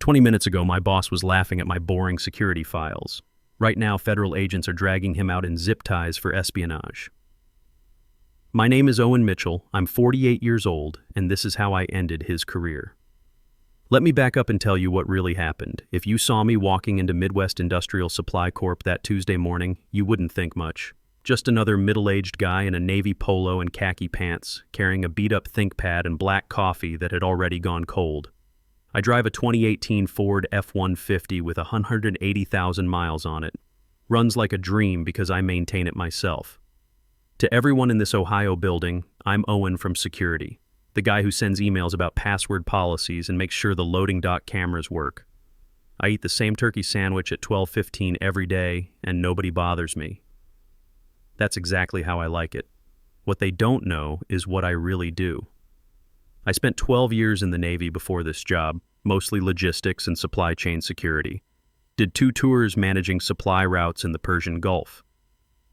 20 minutes ago, my boss was laughing at my boring security files. Right now, federal agents are dragging him out in zip ties for espionage. My name is Owen Mitchell, I'm 48 years old, and this is how I ended his career. Let me back up and tell you what really happened. If you saw me walking into Midwest Industrial Supply Corp that Tuesday morning, you wouldn't think much. Just another middle-aged guy in a navy polo and khaki pants, carrying a beat-up ThinkPad and black coffee that had already gone cold. I drive a 2018 Ford F-150 with 180,000 miles on it. Runs like a dream because I maintain it myself. To everyone in this Ohio building, I'm Owen from security, the guy who sends emails about password policies and makes sure the loading dock cameras work. I eat the same turkey sandwich at 12:15 every day, and nobody bothers me. That's exactly how I like it. What they don't know is what I really do. I spent 12 years in the Navy before this job, mostly logistics and supply chain security. Did 2 tours managing supply routes in the Persian Gulf.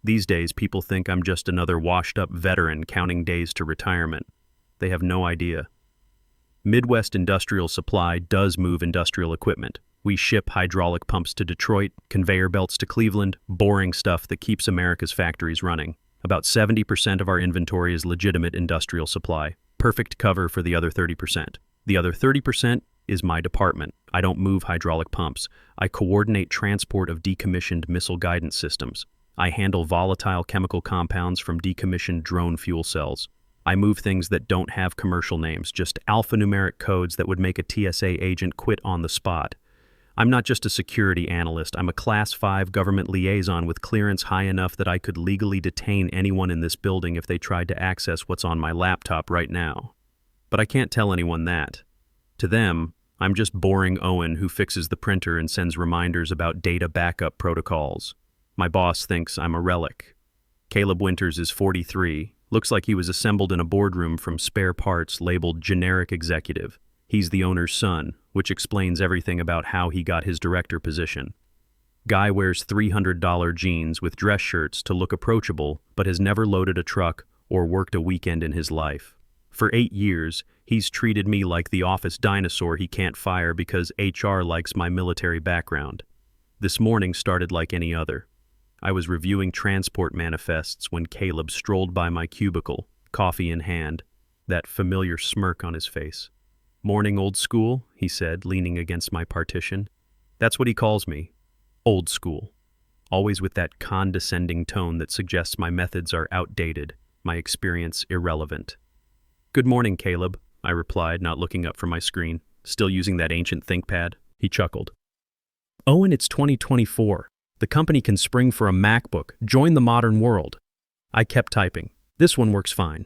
These days, people think I'm just another washed-up veteran counting days to retirement. They have no idea. Midwest Industrial Supply does move industrial equipment. We ship hydraulic pumps to Detroit, conveyor belts to Cleveland, boring stuff that keeps America's factories running. About 70% of our inventory is legitimate industrial supply. Perfect cover for the other 30%. The other 30% is my department. I don't move hydraulic pumps. I coordinate transport of decommissioned missile guidance systems. I handle volatile chemical compounds from decommissioned drone fuel cells. I move things that don't have commercial names, just alphanumeric codes that would make a TSA agent quit on the spot. I'm not just a security analyst, I'm a Class 5 Government Liaison with clearance high enough that I could legally detain anyone in this building if they tried to access what's on my laptop right now. But I can't tell anyone that. To them, I'm just boring Owen who fixes the printer and sends reminders about data backup protocols. My boss thinks I'm a relic. Caleb Winters is 43, looks like he was assembled in a boardroom from spare parts labeled generic executive. He's the owner's son, which explains everything about how he got his director position. Guy wears $300 jeans with dress shirts to look approachable, but has never loaded a truck or worked a weekend in his life. For 8 years, he's treated me like the office dinosaur he can't fire because HR likes my military background. This morning started like any other. I was reviewing transport manifests when Caleb strolled by my cubicle, coffee in hand, that familiar smirk on his face. "Morning, old school," he said, leaning against my partition. That's what he calls me, old school. Always with that condescending tone that suggests my methods are outdated, my experience irrelevant. "Good morning, Caleb," I replied, not looking up from my screen, still using that ancient ThinkPad. He chuckled. "Owen, it's 2024. The company can spring for a MacBook. Join the modern world." I kept typing. "This one works fine."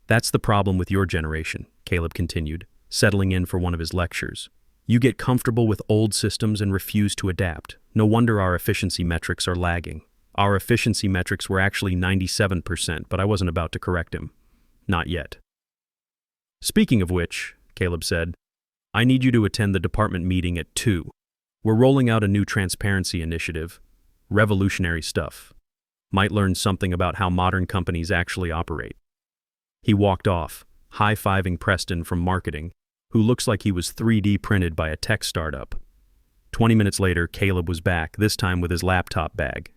"That's the problem with your generation," Caleb continued, settling in for one of his lectures. "You get comfortable with old systems and refuse to adapt. No wonder our efficiency metrics are lagging." Our efficiency metrics were actually 97%, but I wasn't about to correct him. Not yet. "Speaking of which," Caleb said, "I need you to attend the department meeting at 2. We're rolling out a new transparency initiative. Revolutionary stuff. Might learn something about how modern companies actually operate." He walked off, high-fiving Preston from marketing, who looks like he was 3D printed by a tech startup. 20 minutes later, Caleb was back, this time with his laptop bag.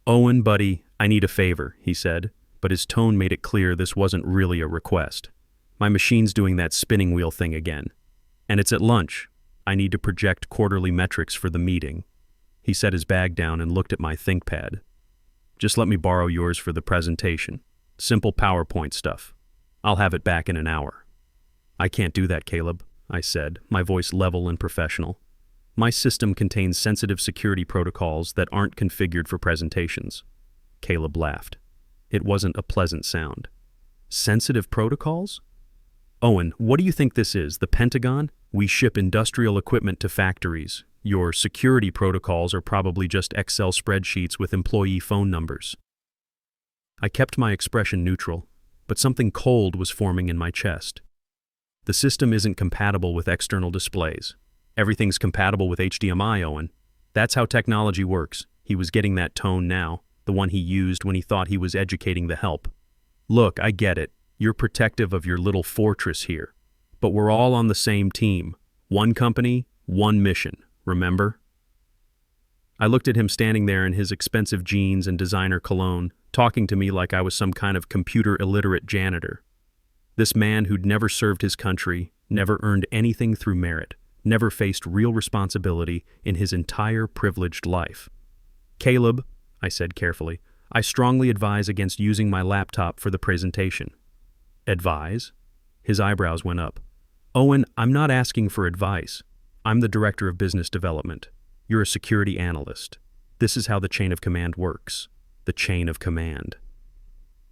"Owen, buddy, I need a favor," he said, but his tone made it clear this wasn't really a request. "My machine's doing that spinning wheel thing again. And it's at lunch. I need to project quarterly metrics for the meeting." He set his bag down and looked at my ThinkPad. "Just let me borrow yours for the presentation. Simple PowerPoint stuff. I'll have it back in an hour." "I can't do that, Caleb," I said, my voice level and professional. "My system contains sensitive security protocols that aren't configured for presentations." Caleb laughed. It wasn't a pleasant sound. "Sensitive protocols? Owen, what do you think this is, the Pentagon? We ship industrial equipment to factories. Your security protocols are probably just Excel spreadsheets with employee phone numbers." I kept my expression neutral, but something cold was forming in my chest. "The system isn't compatible with external displays. Everything's compatible with HDMI, Owen. That's how technology works." He was getting that tone now, the one he used when he thought he was educating the help. "Look, I get it. You're protective of your little fortress here. But we're all on the same team. One company, One mission, remember? I looked at him standing there in his expensive jeans and designer cologne, talking to me like I was some kind of computer-illiterate janitor. This man who'd never served his country, never earned anything through merit, never faced real responsibility in his entire privileged life. "Caleb," I said carefully, "I strongly advise against using my laptop for the presentation." "Advise?" His eyebrows went up. "Owen, I'm not asking for advice. I'm the Director of Business Development. You're a security analyst. This is how the chain of command works. The chain of command."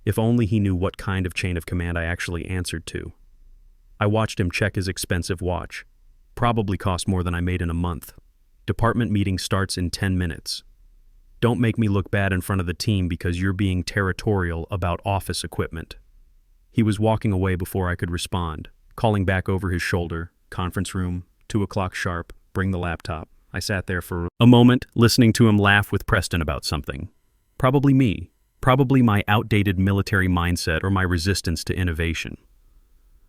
If only he knew what kind of chain of command I actually answered to. I watched him check his expensive watch. Probably cost more than I made in a month. "Department meeting starts in 10 minutes. Don't make me look bad in front of the team because you're being territorial about office equipment." He was walking away before I could respond, calling back over his shoulder, "Conference room, 2 o'clock sharp, bring the laptop." I sat there for a moment, listening to him laugh with Preston about something. Probably me. Probably my outdated military mindset or my resistance to innovation.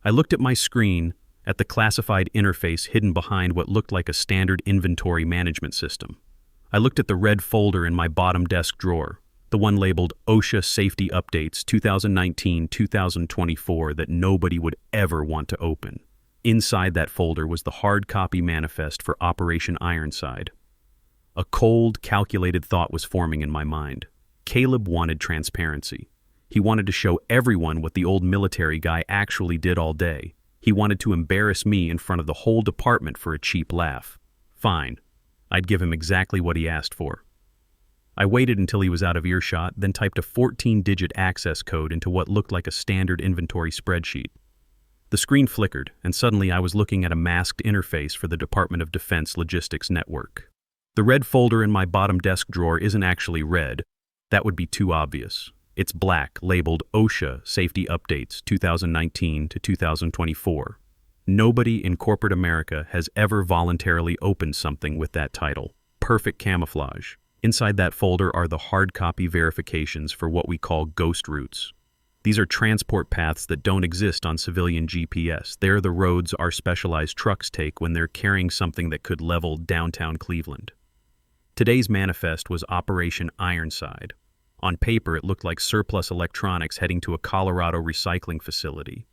I looked at my screen, at the classified interface hidden behind what looked like a standard inventory management system. I looked at the red folder in my bottom desk drawer, the one labeled OSHA Safety Updates 2019-2024 that nobody would ever want to open. Inside that folder was the hard copy manifest for Operation Ironside. A cold, calculated thought was forming in my mind. Caleb wanted transparency. He wanted to show everyone what the old military guy actually did all day. He wanted to embarrass me in front of the whole department for a cheap laugh. Fine. I'd give him exactly what he asked for. I waited until he was out of earshot, then typed a 14-digit access code into what looked like a standard inventory spreadsheet. The screen flickered, and suddenly I was looking at a masked interface for the Department of Defense Logistics Network. The red folder in my bottom desk drawer isn't actually red. That would be too obvious. It's black, labeled OSHA Safety Updates 2019-2024. Nobody in corporate America has ever voluntarily opened something with that title. Perfect camouflage. Inside that folder are the hard copy verifications for what we call ghost routes. These are transport paths that don't exist on civilian GPS. They're the roads our specialized trucks take when they're carrying something that could level downtown Cleveland. Today's manifest was Operation Ironside. On paper, it looked like surplus electronics heading to a Colorado recycling facility.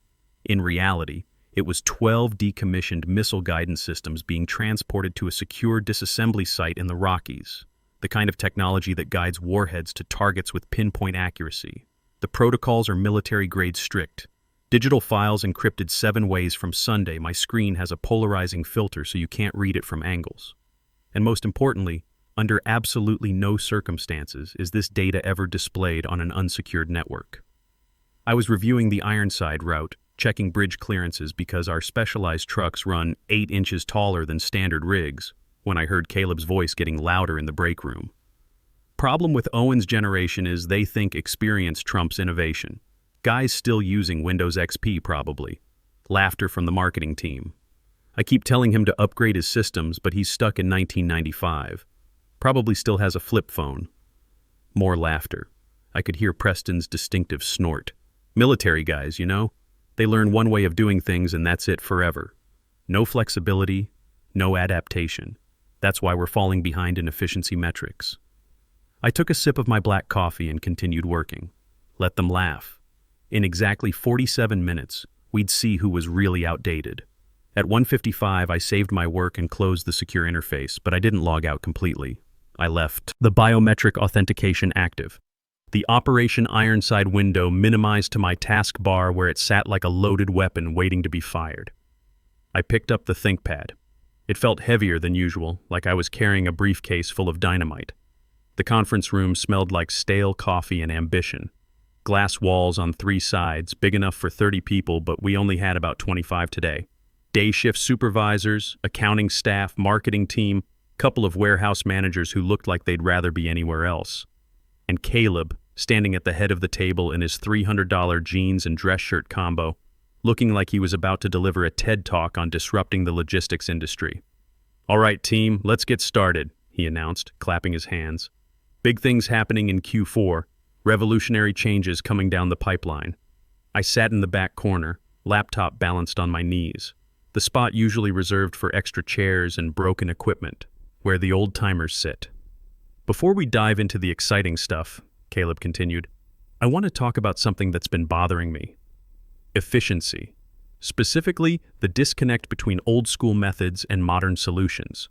In reality, it was 12 decommissioned missile guidance systems being transported to a secure disassembly site in the Rockies, the kind of technology that guides warheads to targets with pinpoint accuracy. The protocols are military-grade strict. Digital files encrypted 7 ways from Sunday. My screen has a polarizing filter so you can't read it from angles. And most importantly, under absolutely no circumstances is this data ever displayed on an unsecured network. I was reviewing the Ironside route, checking bridge clearances because our specialized trucks run 8 inches taller than standard rigs, when I heard Caleb's voice getting louder in the break room. Problem with Owen's generation is they think experience trumps innovation. Guys still using Windows XP probably. Laughter from the marketing team. I keep telling him to upgrade his systems, but he's stuck in 1995. Probably still has a flip phone. More laughter. I could hear Preston's distinctive snort. Military guys, you know? They learn one way of doing things and that's it forever. No flexibility, no adaptation. That's why we're falling behind in efficiency metrics. I took a sip of my black coffee and continued working. Let them laugh. In exactly 47 minutes, we'd see who was really outdated. At 1:55, I saved my work and closed the secure interface, but I didn't log out completely. I left the biometric authentication active. The Operation Ironside window minimized to my taskbar where it sat like a loaded weapon waiting to be fired. I picked up the ThinkPad. It felt heavier than usual, like I was carrying a briefcase full of dynamite. The conference room smelled like stale coffee and ambition. Glass walls on 3 sides, big enough for 30 people, but we only had about 25 today. Day shift supervisors, accounting staff, marketing team, couple of warehouse managers who looked like they'd rather be anywhere else. And Caleb, standing at the head of the table in his $300 jeans and dress shirt combo, looking like he was about to deliver a TED Talk on disrupting the logistics industry. "All right, team, let's get started," he announced, clapping his hands. "Big things happening in Q4, revolutionary changes coming down the pipeline." I sat in the back corner, laptop balanced on my knees. The the spot usually reserved for extra chairs and broken equipment, where the old-timers sit. Before we dive into the exciting stuff, Caleb continued, I want to talk about something that's been bothering me. Efficiency. Specifically, the disconnect between old-school methods and modern solutions.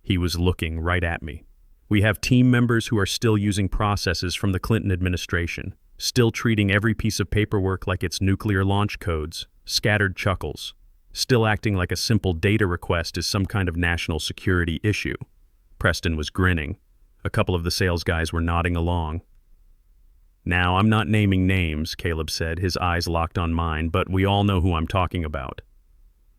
He was looking right at me. We have team members who are still using processes from the Clinton administration, still treating every piece of paperwork like it's nuclear launch codes, scattered chuckles, still acting like a simple data request is some kind of national security issue. Preston was grinning. A couple of the sales guys were nodding along. Now, I'm not naming names, Caleb said, his eyes locked on mine, but we all know who I'm talking about.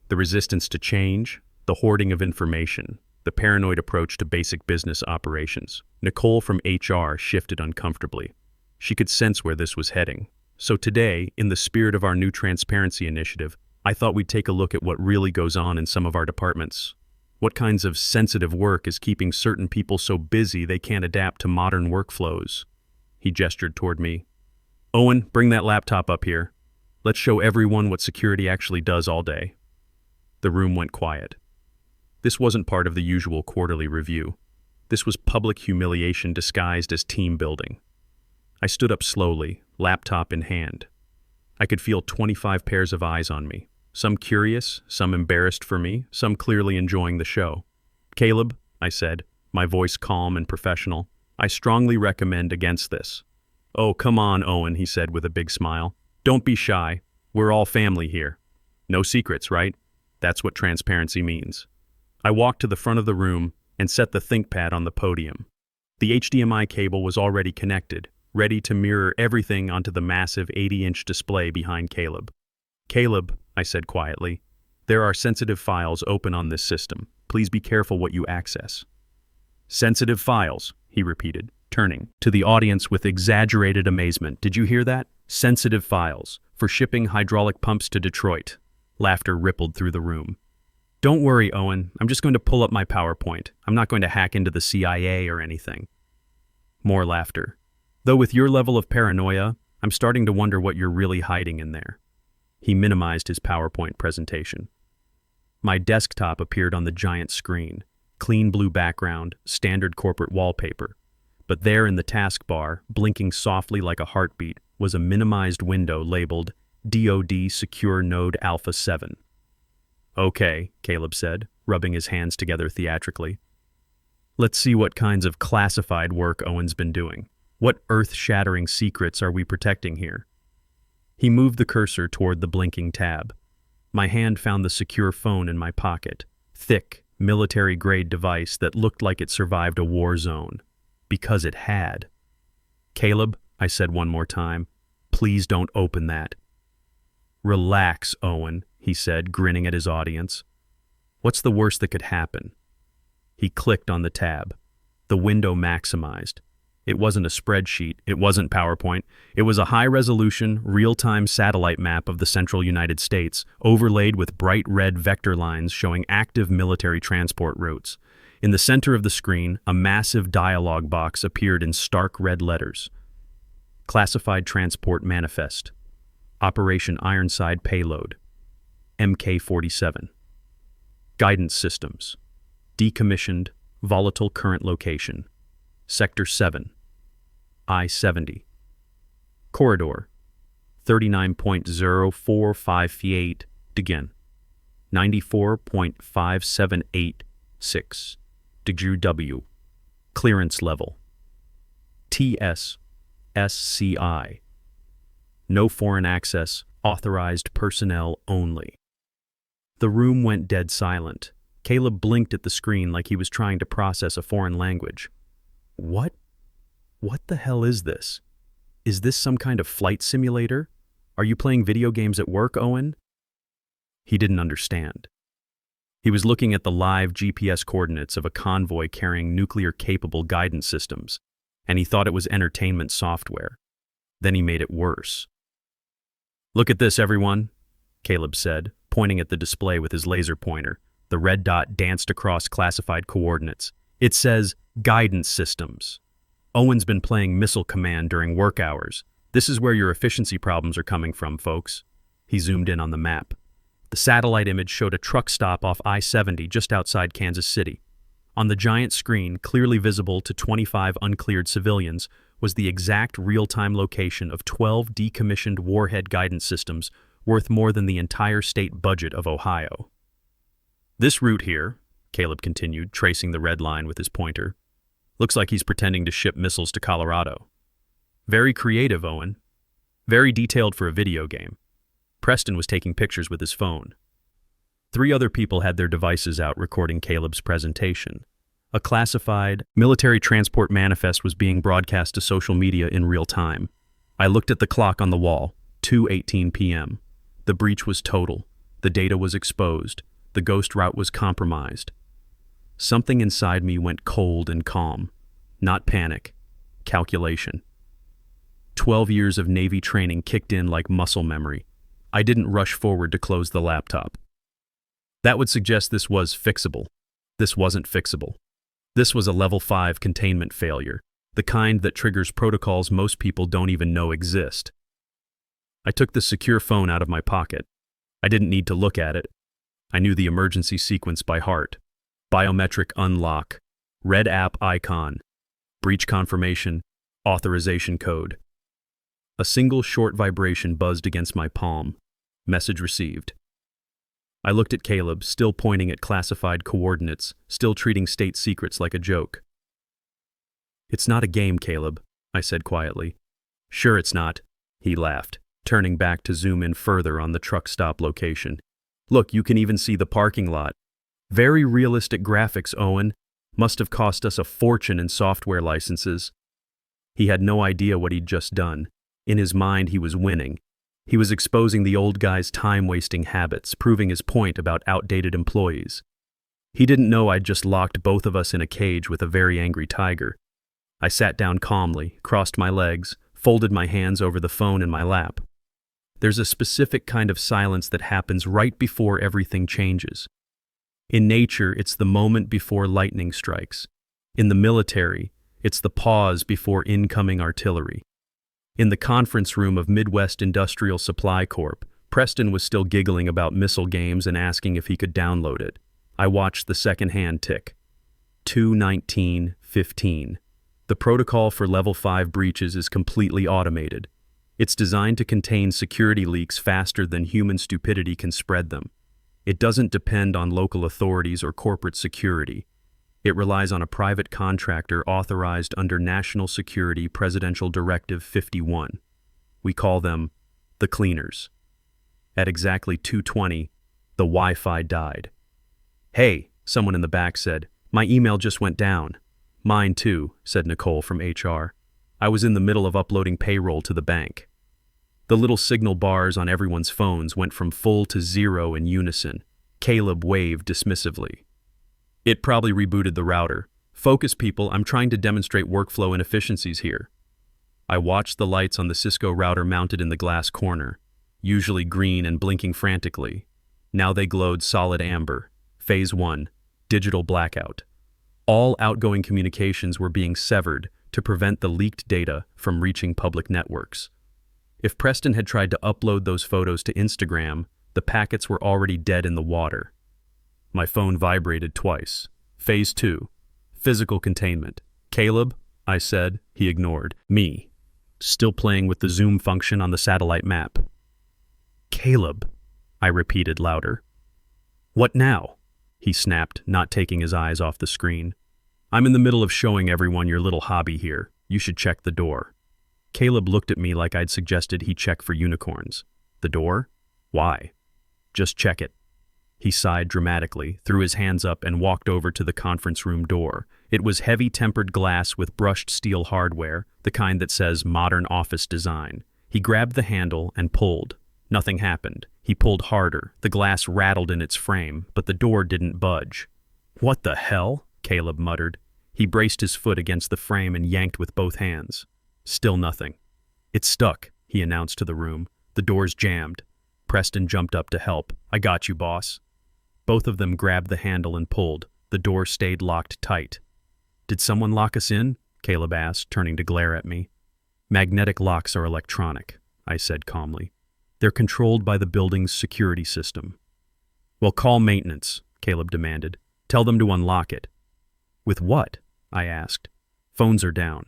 The resistance to change, the hoarding of information, the paranoid approach to basic business operations. Nicole from HR shifted uncomfortably. She could sense where this was heading. So today, in the spirit of our new transparency initiative, I thought we'd take a look at what really goes on in some of our departments. What kinds of sensitive work is keeping certain people so busy they can't adapt to modern workflows? He gestured toward me. Owen, bring that laptop up here. Let's show everyone what security actually does all day. The room went quiet. This wasn't part of the usual quarterly review. This was public humiliation disguised as team building. I stood up slowly, laptop in hand. I could feel 25 pairs of eyes on me, some curious, some embarrassed for me, some clearly enjoying the show. Caleb, I said, my voice calm and professional, I strongly recommend against this. Oh, come on, Owen, he said with a big smile. Don't be shy. We're all family here. No secrets, right? That's what transparency means. I walked to the front of the room and set the ThinkPad on the podium. The HDMI cable was already connected, ready to mirror everything onto the massive 80-inch display behind Caleb. Caleb, I said quietly, there are sensitive files open on this system. Please be careful what you access. Sensitive files, he repeated, turning to the audience with exaggerated amazement. Did you hear that? Sensitive files, for shipping hydraulic pumps to Detroit. Laughter rippled through the room. Don't worry, Owen. I'm just going to pull up my PowerPoint. I'm not going to hack into the CIA or anything. More laughter. Though with your level of paranoia, I'm starting to wonder what you're really hiding in there. He minimized his PowerPoint presentation. My desktop appeared on the giant screen. Clean blue background, standard corporate wallpaper. But there in the taskbar, blinking softly like a heartbeat, was a minimized window labeled DoD Secure Node Alpha 7. Okay, Caleb said, rubbing his hands together theatrically. Let's see what kinds of classified work Owen's been doing. What earth-shattering secrets are we protecting here? He moved the cursor toward the blinking tab. My hand found the secure phone in my pocket. Thick, military-grade device that looked like it survived a war zone. Because it had. Caleb, I said one more time, please don't open that. Relax, Owen, he said, grinning at his audience. What's the worst that could happen? He clicked on the tab. The window maximized. It wasn't a spreadsheet, it wasn't PowerPoint. It was a high-resolution, real-time satellite map of the central United States, overlaid with bright red vector lines showing active military transport routes. In the center of the screen, a massive dialog box appeared in stark red letters. Classified Transport Manifest. Operation Ironside Payload. MK-47. Guidance Systems. Decommissioned, volatile current location. Sector 7. I-70. Corridor. 39.0458 again. 94.5786. Degree W. Clearance level. TS. SCI. No foreign access, authorized personnel only. The room went dead silent. Caleb blinked at the screen like he was trying to process a foreign language. What the hell is this? Is this some kind of flight simulator? Are you playing video games at work, Owen? He didn't understand. He was looking at the live GPS coordinates of a convoy carrying nuclear-capable guidance systems, and he thought it was entertainment software. Then he made it worse. Look at this, everyone, Caleb said, pointing at the display with his laser pointer. The red dot danced across classified coordinates. It says, Guidance Systems. Owen's been playing Missile Command during work hours. This is where your efficiency problems are coming from, folks. He zoomed in on the map. The The satellite image showed a truck stop off I-70 just outside Kansas City. On the giant screen, clearly visible to 25 uncleared civilians, was the exact real-time location of 12 decommissioned warhead guidance systems worth more than the entire state budget of Ohio. This route here, Caleb continued, tracing the red line with his pointer, looks like he's pretending to ship missiles to Colorado. Very creative, Owen. Very detailed for a video game. Preston was taking pictures with his phone. 3 other people had their devices out recording Caleb's presentation. A classified military transport manifest was being broadcast to social media in real time. I looked at the clock on the wall, 2:18 p.m. The breach was total. The data was exposed. The ghost route was compromised. Something inside me went cold and calm. Not panic. Calculation. 12 years of Navy training kicked in like muscle memory. I didn't rush forward to close the laptop. That would suggest this was fixable. This wasn't fixable. This was a level 5 containment failure, the kind that triggers protocols most people don't even know exist. I took the secure phone out of my pocket. I didn't need to look at it. I knew the emergency sequence by heart. Biometric unlock, red app icon, breach confirmation, authorization code. A single short vibration buzzed against my palm. Message received. I looked at Caleb, still pointing at classified coordinates, still treating state secrets like a joke. "It's not a game, Caleb," I said quietly. "Sure it's not," he laughed, turning back to zoom in further on the truck stop location. "Look, you can even see the parking lot. Very realistic graphics, Owen. Must have cost us a fortune in software licenses." He had no idea what he'd just done. In his mind, he was winning. He was exposing the old guy's time-wasting habits, proving his point about outdated employees. He didn't know I'd just locked both of us in a cage with a very angry tiger. I sat down calmly, crossed my legs, folded my hands over the phone in my lap. There's a specific kind of silence that happens right before everything changes. In nature, it's the moment before lightning strikes. In the military, it's the pause before incoming artillery. In the conference room of Midwest Industrial Supply Corp., Preston was still giggling about missile games and asking if he could download it. I watched the second hand tick. 2:19:15. The protocol for Level 5 breaches is completely automated. It's designed to contain security leaks faster than human stupidity can spread them. It doesn't depend on local authorities or corporate security. It relies on a private contractor authorized under National Security Presidential Directive 51. We call them the cleaners. At exactly 2:20, the Wi-Fi died. "Hey," someone in the back said, "my email just went down." "Mine too," said Nicole from HR. "I was in the middle of uploading payroll to the bank." The little signal bars on everyone's phones went from full to 0 in unison. Caleb waved dismissively. "It probably rebooted the router. Focus, people, I'm trying to demonstrate workflow inefficiencies here." I watched the lights on the Cisco router mounted in the glass corner, usually green and blinking frantically. Now they glowed solid amber. Phase 1, digital blackout. All outgoing communications were being severed to prevent the leaked data from reaching public networks. If Preston had tried to upload those photos to Instagram, the packets were already dead in the water. My phone vibrated twice. Phase 2, physical containment. "Caleb," I said. He ignored me, still playing with the zoom function on the satellite map. "Caleb," I repeated louder. "What now?" he snapped, not taking his eyes off the screen. "I'm in the middle of showing everyone your little hobby here. You should check the door." Caleb looked at me like I'd suggested he check for unicorns. "The door? Why?" "Just check it." He sighed dramatically, threw his hands up, and walked over to the conference room door. It was heavy tempered glass with brushed steel hardware, the kind that says modern office design. He grabbed the handle and pulled. Nothing happened. He pulled harder. The glass rattled in its frame, but the door didn't budge. "What the hell?" Caleb muttered. He braced his foot against the frame and yanked with both hands. Still nothing. "It's stuck," he announced to the room. "The door's jammed." Preston jumped up to help. "I got you, boss." Both of them grabbed the handle and pulled. The door stayed locked tight. "Did someone lock us in?" Caleb asked, turning to glare at me. "Magnetic locks are electronic," I said calmly. "They're controlled by the building's security system. Well, call maintenance, Caleb demanded. Tell them to unlock it. With what? I asked. Phones are down.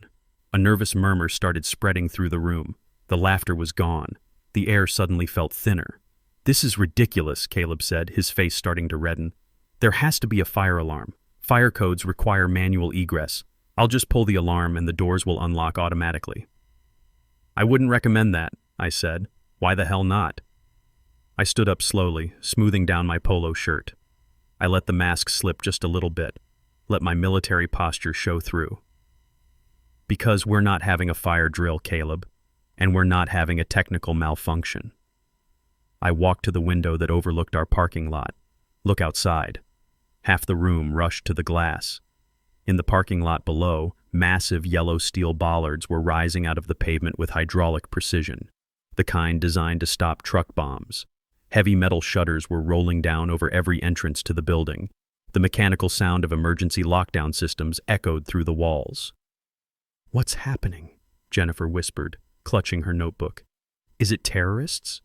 A nervous murmur started spreading through the room. The laughter was gone. The air suddenly felt thinner. This is ridiculous, Caleb said, his face starting to redden. There has to be a fire alarm. Fire codes require manual egress. I'll just pull the alarm and the doors will unlock automatically. I wouldn't recommend that, I said. Why the hell not? I stood up slowly, smoothing down my polo shirt. I let the mask slip just a little bit, let my military posture show through. Because we're not having a fire drill, Caleb, and we're not having a technical malfunction. I walked to the window that overlooked our parking lot. Look outside. Half the room rushed to the glass. In the parking lot below, massive yellow steel bollards were rising out of the pavement with hydraulic precision, the kind designed to stop truck bombs. Heavy metal shutters were rolling down over every entrance to the building. The mechanical sound of emergency lockdown systems echoed through the walls. "What's happening?" Jennifer whispered, clutching her notebook. "Is it terrorists?"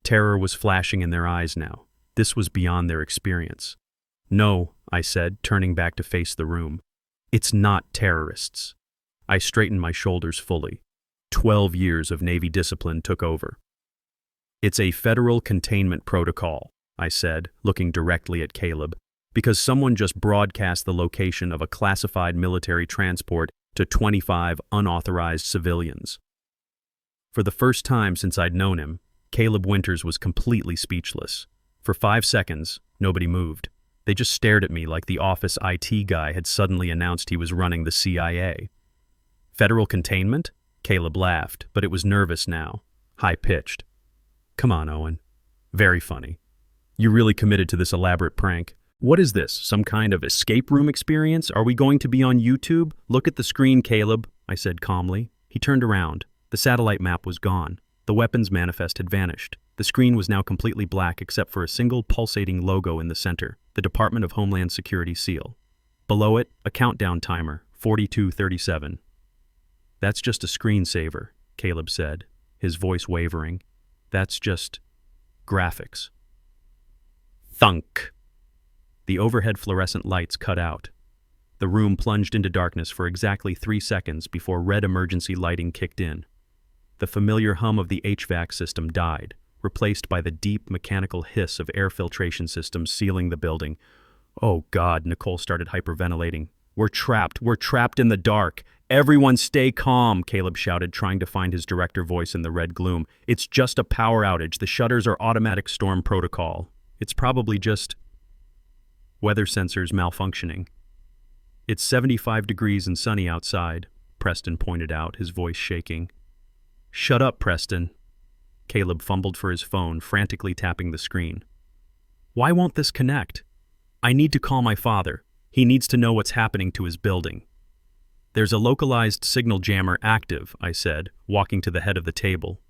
Terror was flashing in their eyes now. This was beyond their experience. "No," I said, turning back to face the room. "It's not terrorists." I straightened my shoulders fully. 12 years of Navy discipline took over. "It's a Federal Containment protocol," I said, looking directly at Caleb, because someone just broadcast the location of a classified military transport to 25 unauthorized civilians. For the first time since I'd known him, Caleb Winters was completely speechless. For 5 seconds, nobody moved. They just stared at me like the office IT guy had suddenly announced he was running the CIA. "Federal Containment?" Caleb laughed, but it was nervous now, high-pitched. "Come on, Owen. Very funny. You really committed to this elaborate prank. What is this, some kind of escape room experience? Are we going to be on YouTube? Look at the screen, Caleb," I said calmly. He turned around. The satellite map was gone. The weapons manifest had vanished. The screen was now completely black except for a single pulsating logo in the center, the Department of Homeland Security seal. Below it, a countdown timer, 42:37. "That's just a screensaver," Caleb said, his voice wavering. "That's just graphics." Thunk! The overhead fluorescent lights cut out. The room plunged into darkness for exactly 3 seconds before red emergency lighting kicked in. The familiar hum of the HVAC system died, replaced by the deep mechanical hiss of air filtration systems sealing the building. "Oh God," Nicole started hyperventilating. We're trapped in the dark. Everyone stay calm," Caleb shouted, trying to find his director voice in the red gloom. "It's just a power outage. The shutters are automatic storm protocol. It's probably just weather sensors malfunctioning." "It's 75 degrees and sunny outside," Preston pointed out, his voice shaking. "Shut up, Preston." Caleb fumbled for his phone, frantically tapping the screen. "Why won't this connect? I need to call my father. He needs to know what's happening to his building." "There's a localized signal jammer active," I said, walking to the head of the table.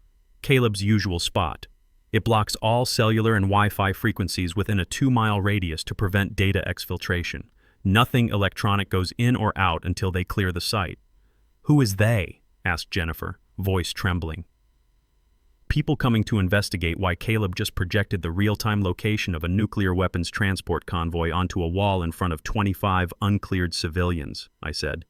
Caleb's usual spot. It blocks all cellular and Wi-Fi frequencies within a 2-mile radius to prevent data exfiltration. Nothing electronic goes in or out until they clear the site. "Who is they?" asked Jennifer, voice trembling. "People coming to investigate why Caleb just projected the real-time location of a nuclear weapons transport convoy onto a wall in front of 25 uncleared civilians," I said.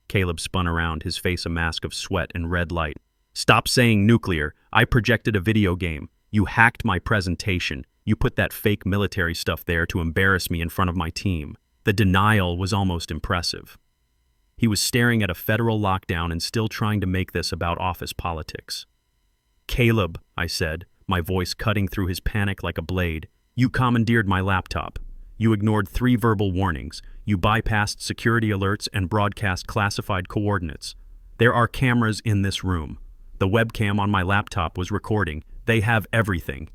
Caleb spun around, his face a mask of sweat and red light. "Stop saying nuclear. I projected a video game. You hacked my presentation. You put that fake military stuff there to embarrass me in front of my team." The denial was almost impressive. He was staring at a federal lockdown and still trying to make this about office politics. "Caleb," I said, my voice cutting through his panic like a blade, "you commandeered my laptop. You ignored 3 verbal warnings. You bypassed security alerts and broadcast classified coordinates. There are cameras in this room. The webcam on my laptop was recording. They have everything."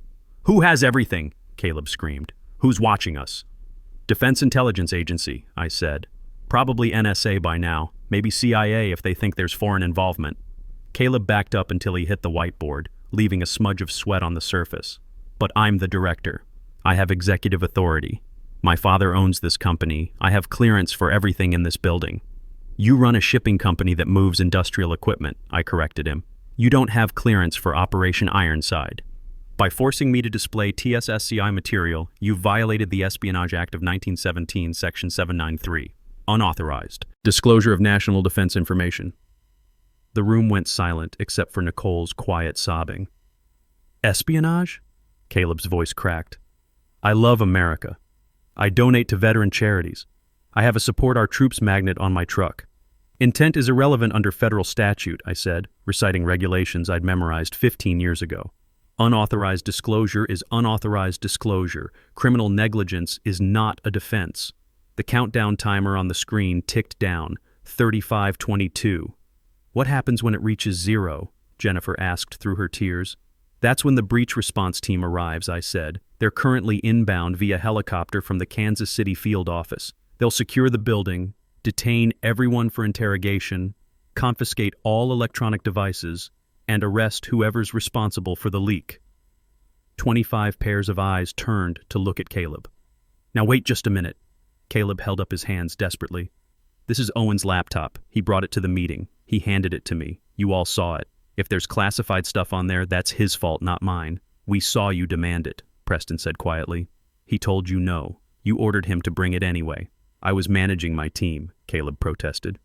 "Who has everything?" Caleb screamed. "Who's watching us?" "Defense Intelligence Agency," I said. "Probably NSA by now, maybe CIA if they think there's foreign involvement." Caleb backed up until he hit the whiteboard, leaving a smudge of sweat on the surface. "But I'm the director. I have executive authority. My father owns this company. I have clearance for everything in this building." "You run a shipping company that moves industrial equipment," I corrected him. "You don't have clearance for Operation Ironside." By forcing me to display TSSCI material, you violated the Espionage Act of 1917, Section 793. Unauthorized. Disclosure of national defense information. The room went silent except for Nicole's quiet sobbing. Espionage? Caleb's voice cracked. I love America. I donate to veteran charities. I have a Support Our Troops magnet on my truck. Intent is irrelevant under federal statute, I said, reciting regulations I'd memorized 15 years ago. Unauthorized disclosure is unauthorized disclosure. Criminal negligence is not a defense. The countdown timer on the screen ticked down, 35:22. What happens when it reaches 0? Jennifer asked through her tears. That's when the breach response team arrives, I said. They're currently inbound via helicopter from the Kansas City field office. They'll secure the building, detain everyone for interrogation, confiscate all electronic devices, and arrest whoever's responsible for the leak. 25 pairs of eyes turned to look at Caleb. Now wait just a minute. Caleb held up his hands desperately. This is Owen's laptop. He brought it to the meeting. He handed it to me. You all saw it. If there's classified stuff on there, that's his fault, not mine. We saw you demand it, Preston said quietly. He told you no. You ordered him to bring it anyway. I was managing my team, Caleb protested.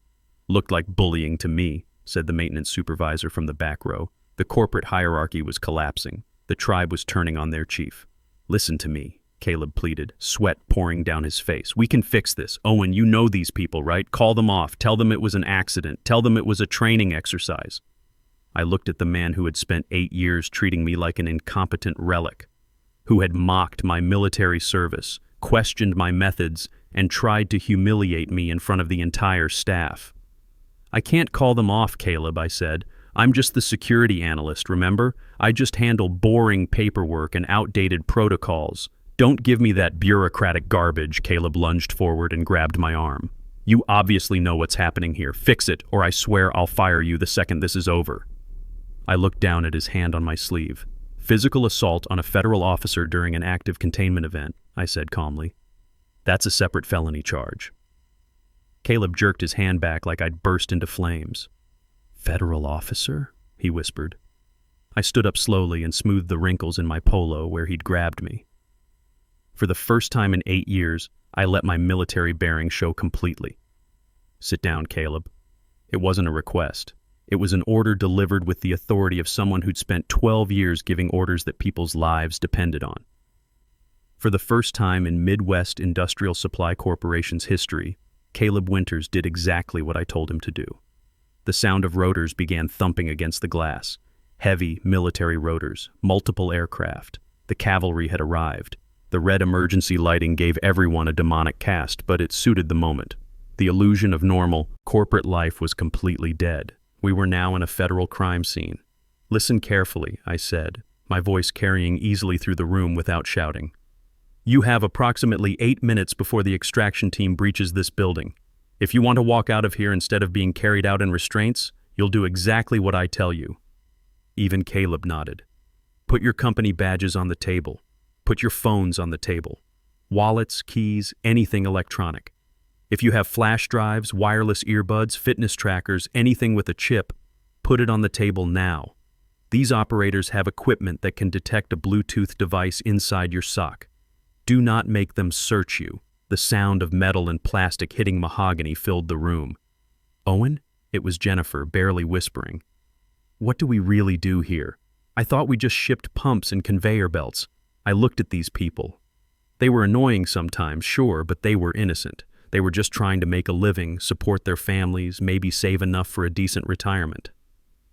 Looked like bullying to me, said the maintenance supervisor from the back row. The corporate hierarchy was collapsing. The tribe was turning on their chief. Listen to me, Caleb pleaded, sweat pouring down his face. We can fix this. Owen, you know these people, right? Call them off. Tell them it was an accident. Tell them it was a training exercise. I looked at the man who had spent 8 years treating me like an incompetent relic, who had mocked my military service, questioned my methods, and tried to humiliate me in front of the entire staff. I can't call them off, Caleb, I said. I'm just the security analyst, remember? I just handle boring paperwork and outdated protocols. Don't give me that bureaucratic garbage, Caleb lunged forward and grabbed my arm. You obviously know what's happening here. Fix it, or I swear I'll fire you the second this is over. I looked down at his hand on my sleeve. Physical assault on a federal officer during an active containment event, I said calmly. That's a separate felony charge. Caleb jerked his hand back like I'd burst into flames. Federal officer? He whispered. I stood up slowly and smoothed the wrinkles in my polo where he'd grabbed me. For the first time in 8 years, I let my military bearings show completely. Sit down, Caleb. It wasn't a request. It was an order delivered with the authority of someone who'd spent 12 years giving orders that people's lives depended on. For the first time in Midwest Industrial Supply Corporation's history, Caleb Winters did exactly what I told him to do. The sound of rotors began thumping against the glass. Heavy military rotors, multiple aircraft. The cavalry had arrived. The red emergency lighting gave everyone a demonic cast, but it suited the moment. The illusion of normal, corporate life was completely dead. We were now in a federal crime scene. Listen carefully, I said, my voice carrying easily through the room without shouting. You have approximately 8 minutes before the extraction team breaches this building. If you want to walk out of here instead of being carried out in restraints, you'll do exactly what I tell you. Even Caleb nodded. Put your company badges on the table. Put your phones on the table. Wallets, keys, anything electronic. If you have flash drives, wireless earbuds, fitness trackers, anything with a chip, put it on the table now. These operators have equipment that can detect a Bluetooth device inside your sock. Do not make them search you. The sound of metal and plastic hitting mahogany filled the room. Owen? It was Jennifer, barely whispering. What do we really do here? I thought we just shipped pumps and conveyor belts. I looked at these people. They were annoying sometimes, sure, but they were innocent. They were just trying to make a living, support their families, maybe save enough for a decent retirement.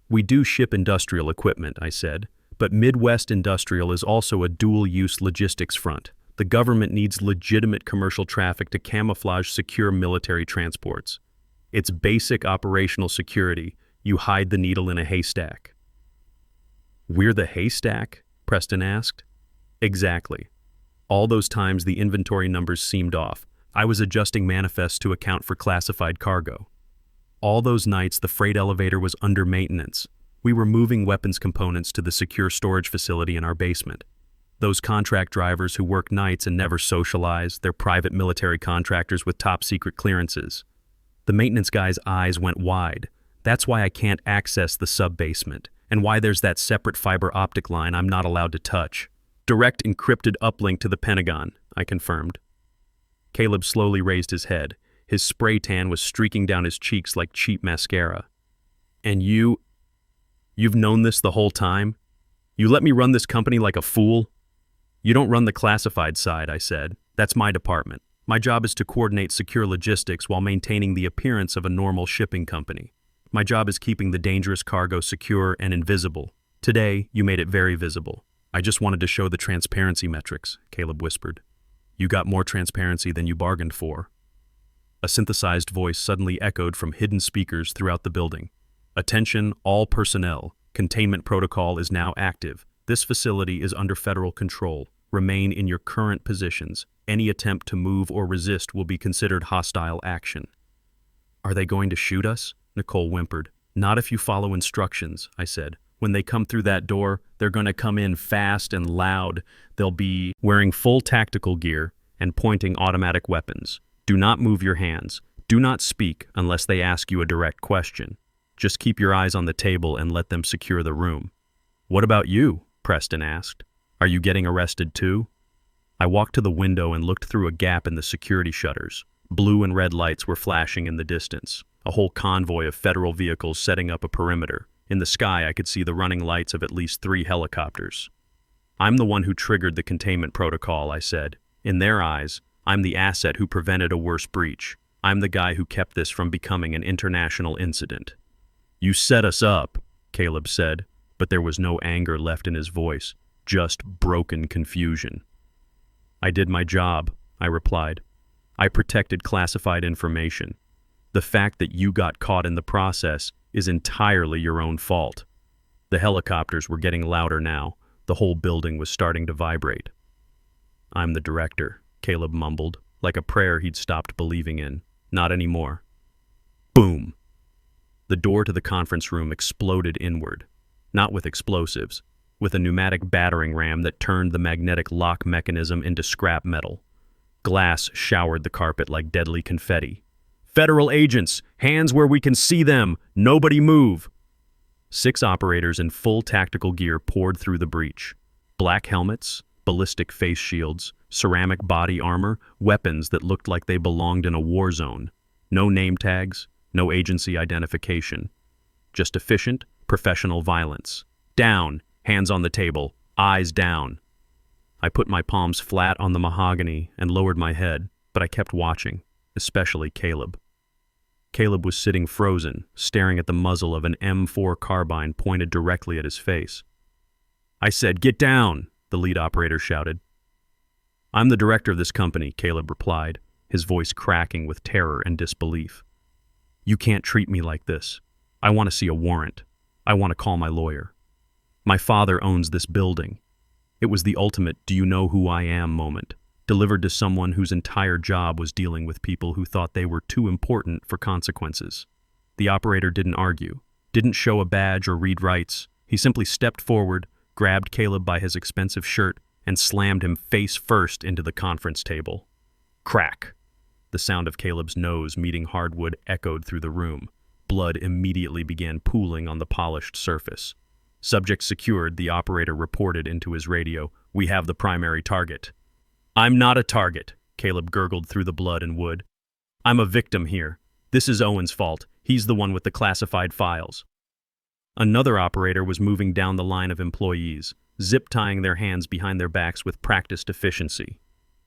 We do ship industrial equipment, I said, but Midwest Industrial is also a dual-use logistics front. The government needs legitimate commercial traffic to camouflage secure military transports. It's basic operational security. You hide the needle in a haystack. We're the haystack? Preston asked. Exactly. All those times the inventory numbers seemed off. I was adjusting manifests to account for classified cargo. All those nights the freight elevator was under maintenance. We were moving weapons components to the secure storage facility in our basement. Those contract drivers who work nights and never socialize, they're private military contractors with top-secret clearances. The maintenance guy's eyes went wide. That's why I can't access the sub-basement. and why there's that separate fiber optic line I'm not allowed to touch. Direct encrypted uplink to the Pentagon, I confirmed. Caleb slowly raised his head. His spray tan was streaking down his cheeks like cheap mascara. And you've known this the whole time? You let me run this company like a fool? You don't run the classified side, I said. That's my department. My job is to coordinate secure logistics while maintaining the appearance of a normal shipping company. My job is keeping the dangerous cargo secure and invisible. Today, you made it very visible. I just wanted to show the transparency metrics, Caleb whispered. You got more transparency than you bargained for. A synthesized voice suddenly echoed from hidden speakers throughout the building. Attention, all personnel. Containment protocol is now active. This facility is under federal control. Remain in your current positions. Any attempt to move or resist will be considered hostile action. Are they going to shoot us? Nicole whimpered. Not if you follow instructions, I said. When they come through that door, they're going to come in fast and loud. They'll be wearing full tactical gear and pointing automatic weapons. Do not move your hands. Do not speak unless they ask you a direct question. Just keep your eyes on the table and let them secure the room. What about you? Preston asked. Are you getting arrested too? I walked to the window and looked through a gap in the security shutters. Blue and red lights were flashing in the distance. A whole convoy of federal vehicles setting up a perimeter. In the sky, I could see the running lights of at least 3 helicopters. I'm the one who triggered the containment protocol, I said. In their eyes, I'm the asset who prevented a worse breach. I'm the guy who kept this from becoming an international incident. You set us up, Caleb said, but there was no anger left in his voice, just broken confusion. I did my job, I replied. I protected classified information. The fact that you got caught in the process is entirely your own fault. The helicopters were getting louder now. The whole building was starting to vibrate. I'm the director, Caleb mumbled, like a prayer he'd stopped believing in. Not anymore. Boom! The door to the conference room exploded inward, not with explosives, with a pneumatic battering ram that turned the magnetic lock mechanism into scrap metal. Glass showered the carpet like deadly confetti. Federal agents, hands where we can see them, nobody move. 6 operators in full tactical gear poured through the breach. Black helmets, ballistic face shields, ceramic body armor, weapons that looked like they belonged in a war zone. No name tags, no agency identification. Just efficient, professional violence. Down, hands on the table, eyes down. I put my palms flat on the mahogany and lowered my head, but I kept watching, especially Caleb. Caleb was sitting frozen, staring at the muzzle of an M4 carbine pointed directly at his face. I said, "Get down," the lead operator shouted. I'm the director of this company, Caleb replied, his voice cracking with terror and disbelief. You can't treat me like this. I want to see a warrant. I want to call my lawyer. My father owns this building. It was the ultimate "do you know who I am" moment, delivered to someone whose entire job was dealing with people who thought they were too important for consequences. The operator didn't argue, didn't show a badge or read rights. He simply stepped forward, grabbed Caleb by his expensive shirt, and slammed him face first into the conference table. Crack! The sound of Caleb's nose meeting hardwood echoed through the room. Blood immediately began pooling on the polished surface. Subject secured, the operator reported into his radio. We have the primary target. I'm not a target, Caleb gurgled through the blood and wood. I'm a victim here. This is Owen's fault. He's the one with the classified files. Another operator was moving down the line of employees, zip-tying their hands behind their backs with practiced efficiency.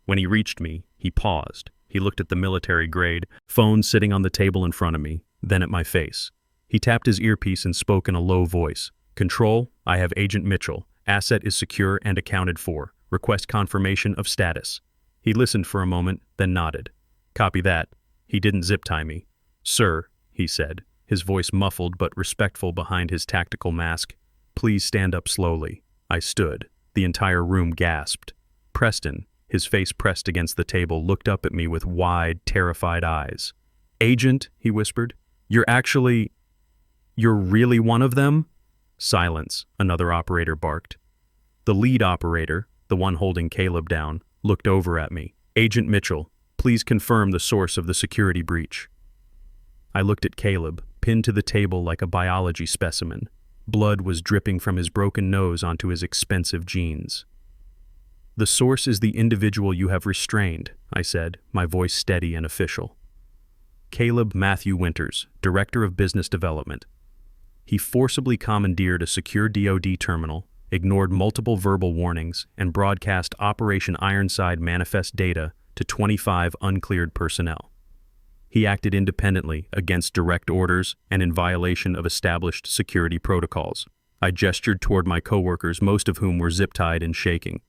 When he reached me, he paused. He looked at the military-grade phone sitting on the table in front of me, then at my face. He tapped his earpiece and spoke in a low voice. Control, I have Agent Mitchell. Asset is secure and accounted for. Request confirmation of status. He listened for a moment, then nodded. Copy that. He didn't zip-tie me. Sir, he said, his voice muffled but respectful behind his tactical mask. Please stand up slowly. I stood. The entire room gasped. Preston, his face pressed against the table, looked up at me with wide, terrified eyes. Agent, he whispered, you're really one of them? Silence, another operator barked. The lead operator, the one holding Caleb down, looked over at me. Agent Mitchell, please confirm the source of the security breach. I looked at Caleb, pinned to the table like a biology specimen. Blood was dripping from his broken nose onto his expensive jeans. "The source is the individual you have restrained," I said, my voice steady and official. "Caleb Matthew Winters, Director of Business Development. He forcibly commandeered a secure DoD terminal, ignored multiple verbal warnings, and broadcast Operation Ironside manifest data to 25 uncleared personnel. He acted independently, against direct orders, and in violation of established security protocols." I gestured toward my coworkers, most of whom were zip-tied and shaking.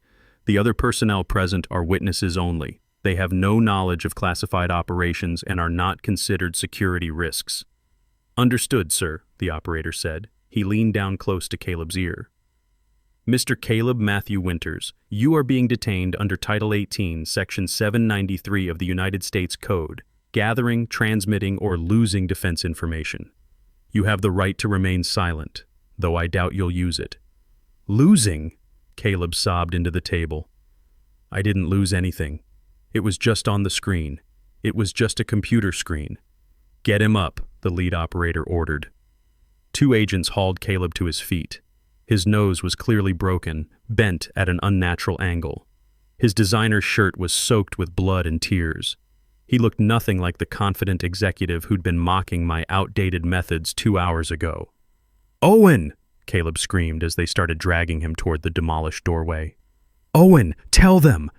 "The other personnel present are witnesses only. They have no knowledge of classified operations and are not considered security risks." "Understood, sir," the operator said. He leaned down close to Caleb's ear. "Mr. Caleb Matthew Winters, you are being detained under Title 18, Section 793 of the United States Code, gathering, transmitting, or losing defense information. You have the right to remain silent, though I doubt you'll use it." "Losing?" Caleb sobbed into the table. "I didn't lose anything. It was just on the screen. It was just a computer screen." "Get him up," the lead operator ordered. 2 agents hauled Caleb to his feet. His nose was clearly broken, bent at an unnatural angle. His designer shirt was soaked with blood and tears. He looked nothing like the confident executive who'd been mocking my outdated methods 2 hours ago. "Owen!" Caleb screamed as they started dragging him toward the demolished doorway. "Owen, tell them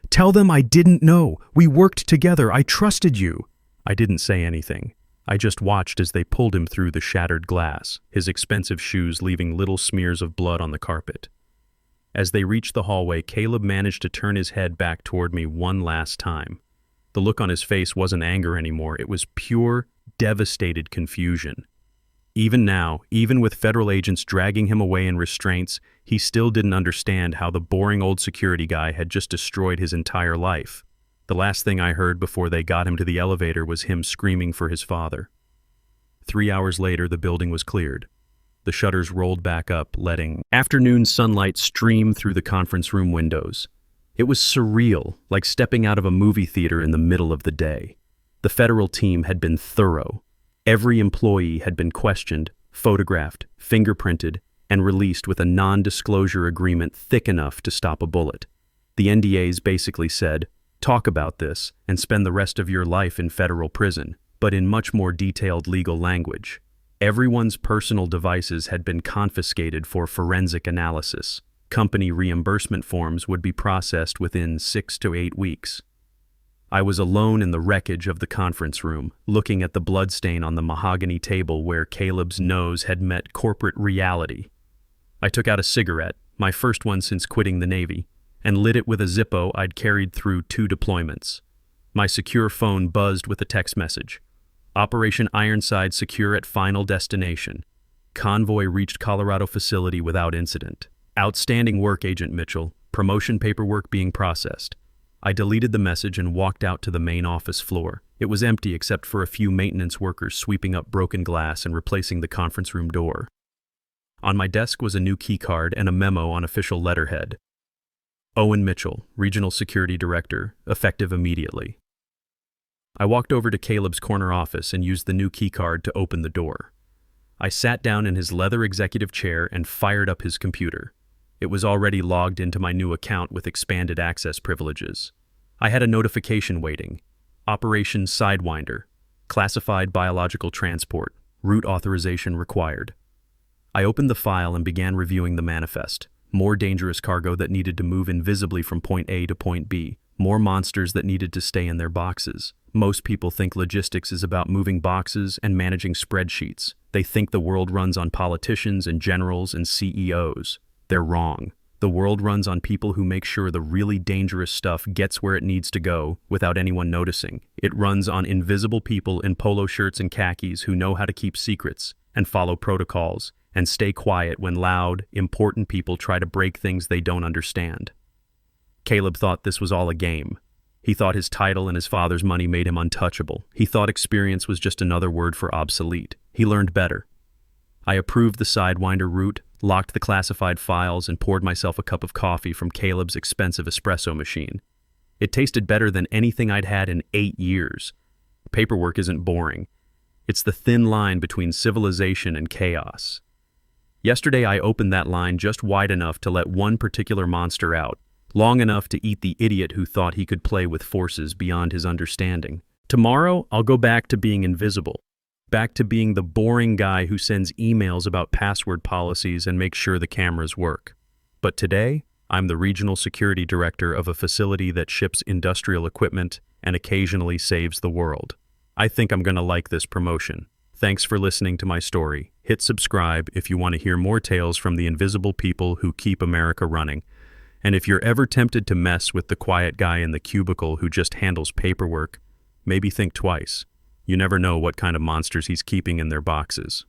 I didn't know. We worked together. I trusted you." I didn't say anything. I just watched as they pulled him through the shattered glass, his expensive shoes leaving little smears of blood on the carpet. As they reached the hallway, Caleb managed to turn his head back toward me one last time. The look on his face wasn't anger anymore. It was pure, devastated confusion. Even now, even with federal agents dragging him away in restraints, he still didn't understand how the boring old security guy had just destroyed his entire life. The last thing I heard before they got him to the elevator was him screaming for his father. 3 hours later, the building was cleared. The shutters rolled back up, letting afternoon sunlight stream through the conference room windows. It was surreal, like stepping out of a movie theater in the middle of the day. The federal team had been thorough. Every employee had been questioned, photographed, fingerprinted, and released with a non-disclosure agreement thick enough to stop a bullet. The NDAs basically said, "Talk about this and spend the rest of your life in federal prison," but in much more detailed legal language. Everyone's personal devices had been confiscated for forensic analysis. Company reimbursement forms would be processed within 6 to 8 weeks. I was alone in the wreckage of the conference room, looking at the bloodstain on the mahogany table where Caleb's nose had met corporate reality. I took out a cigarette, my first one since quitting the Navy, and lit it with a Zippo I'd carried through 2 deployments. My secure phone buzzed with a text message. "Operation Ironside secure at final destination. Convoy reached Colorado facility without incident. Outstanding work, Agent Mitchell. Promotion paperwork being processed." I deleted the message and walked out to the main office floor. It was empty except for a few maintenance workers sweeping up broken glass and replacing the conference room door. On my desk was a new key card and a memo on official letterhead. "Owen Mitchell, Regional Security Director, effective immediately." I walked over to Caleb's corner office and used the new key card to open the door. I sat down in his leather executive chair and fired up his computer. It was already logged into my new account with expanded access privileges. I had a notification waiting. Operation Sidewinder. Classified biological transport. Route authorization required. I opened the file and began reviewing the manifest. More dangerous cargo that needed to move invisibly from point A to point B. More monsters that needed to stay in their boxes. Most people think logistics is about moving boxes and managing spreadsheets. They think the world runs on politicians and generals and CEOs. They're wrong. The world runs on people who make sure the really dangerous stuff gets where it needs to go without anyone noticing. It runs on invisible people in polo shirts and khakis who know how to keep secrets and follow protocols and stay quiet when loud, important people try to break things they don't understand. Caleb thought this was all a game. He thought his title and his father's money made him untouchable. He thought experience was just another word for obsolete. He learned better. I approved the Sidewinder route, locked the classified files, and poured myself a cup of coffee from Caleb's expensive espresso machine. It tasted better than anything I'd had in 8 years. Paperwork isn't boring. It's the thin line between civilization and chaos. Yesterday I opened that line just wide enough to let one particular monster out, long enough to eat the idiot who thought he could play with forces beyond his understanding. Tomorrow, I'll go back to being invisible, back to being the boring guy who sends emails about password policies and makes sure the cameras work. But today, I'm the regional security director of a facility that ships industrial equipment and occasionally saves the world. I think I'm going to like this promotion. Thanks for listening to my story. Hit subscribe if you want to hear more tales from the invisible people who keep America running. And if you're ever tempted to mess with the quiet guy in the cubicle who just handles paperwork, maybe think twice. You never know what kind of monsters he's keeping in their boxes.